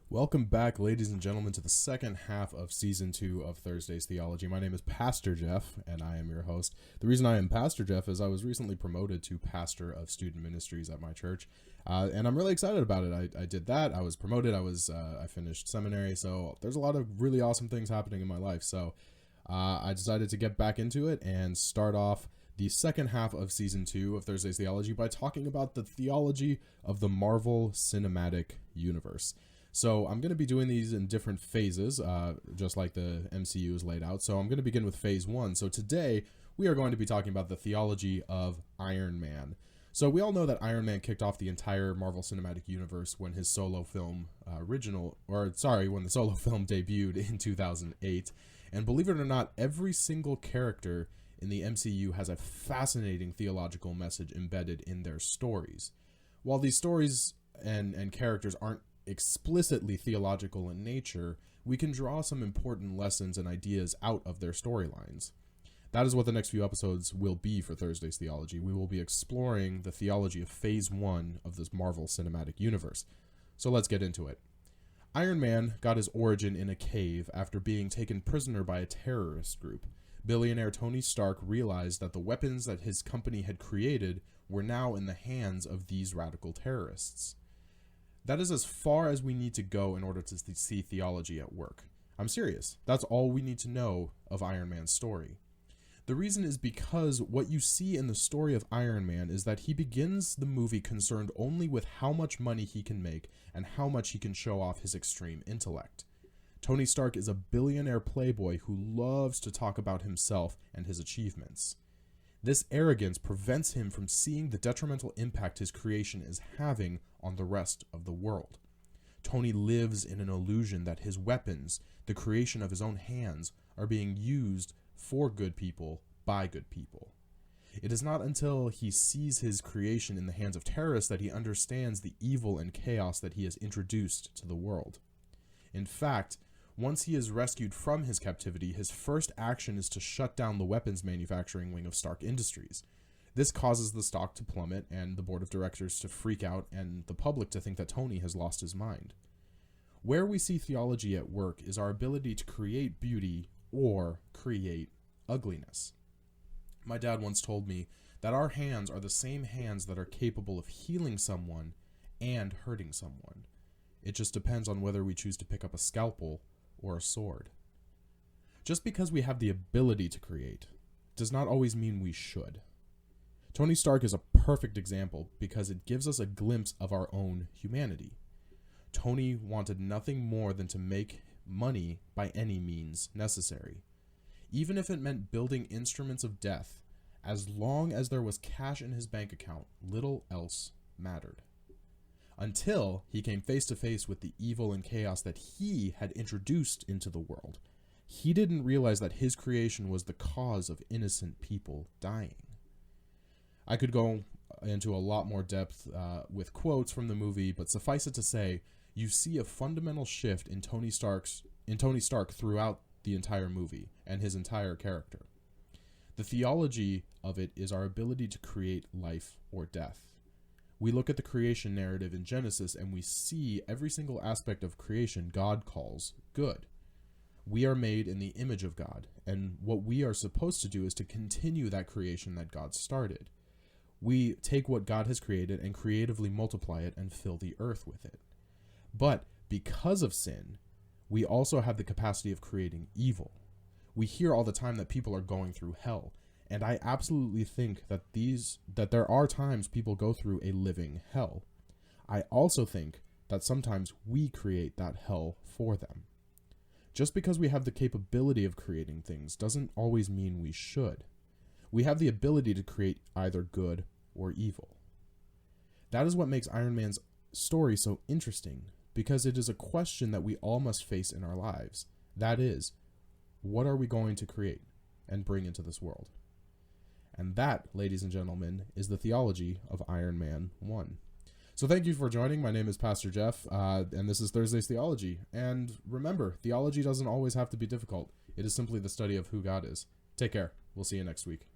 Welcome back, ladies and gentlemen, to the second half of Season 2 of Thursday's Theology. My name is Pastor Jeff, and I am your host. The reason I am Pastor Jeff is I was recently promoted to Pastor of Student Ministries at my church, and I'm really excited about it. I did that. I was promoted. I finished seminary, so there's a lot of really awesome things happening in my life. So I decided to get back into it and start off the second half of Season 2 of Thursday's Theology by talking about the theology of the Marvel Cinematic Universe. So I'm going to be doing these in different phases, just like the MCU is laid out. So I'm going to begin with phase 1. So today we are going to be talking about the theology of Iron Man. So we all know that Iron Man kicked off the entire Marvel Cinematic Universe when his solo film when the solo film debuted in 2008. And believe it or not, every single character in the MCU has a fascinating theological message embedded in their stories. While these stories and characters aren't explicitly theological in nature, we can draw some important lessons and ideas out of their storylines. That is what the next few episodes will be for Thursday's Theology. We will be exploring the theology of Phase 1 of this Marvel Cinematic Universe. So let's get into it. Iron Man got his origin in a cave after being taken prisoner by a terrorist group. Billionaire Tony Stark realized that the weapons that his company had created were now in the hands of these radical terrorists. That is as far as we need to go in order to see theology at work. I'm serious. That's all we need to know of Iron Man's story. The reason is because what you see in the story of Iron Man is that he begins the movie concerned only with how much money he can make and how much he can show off his extreme intellect. Tony Stark is a billionaire playboy who loves to talk about himself and his achievements. This arrogance prevents him from seeing the detrimental impact his creation is having on the rest of the world. Tony lives in an illusion that his weapons, the creation of his own hands, are being used for good people by good people. It is not until he sees his creation in the hands of terrorists that he understands the evil and chaos that he has introduced to the world. In fact, once he is rescued from his captivity, his first action is to shut down the weapons manufacturing wing of Stark Industries. This causes the stock to plummet and the board of directors to freak out and the public to think that Tony has lost his mind. Where we see theology at work is our ability to create beauty or create ugliness. My dad once told me that our hands are the same hands that are capable of healing someone and hurting someone. It just depends on whether we choose to pick up a scalpel or a sword. Just because we have the ability to create does not always mean we should. Tony Stark is a perfect example because it gives us a glimpse of our own humanity. Tony wanted nothing more than to make money by any means necessary. Even if it meant building instruments of death, as long as there was cash in his bank account, little else mattered. Until he came face to face with the evil and chaos that he had introduced into the world. He didn't realize that his creation was the cause of innocent people dying. I could go into a lot more depth with quotes from the movie, but suffice it to say, you see a fundamental shift in Tony Stark throughout the entire movie and his entire character. The theology of it is our ability to create life or death. We look at the creation narrative in Genesis and we see every single aspect of creation God calls good. We are made in the image of God, and what we are supposed to do is to continue that creation that God started. We take what God has created and creatively multiply it and fill the earth with it. But because of sin, we also have the capacity of creating evil. We hear all the time that people are going through hell. And I absolutely think that there are times people go through a living hell. I also think that sometimes we create that hell for them. Just because we have the capability of creating things doesn't always mean we should. We have the ability to create either good or evil. That is what makes Iron Man's story so interesting, because it is a question that we all must face in our lives. That is, what are we going to create and bring into this world? And that, ladies and gentlemen, is the theology of Iron Man 1. So thank you for joining. My name is Pastor Jeff, and this is Thursday's Theology. And remember, theology doesn't always have to be difficult. It is simply the study of who God is. Take care. We'll see you next week.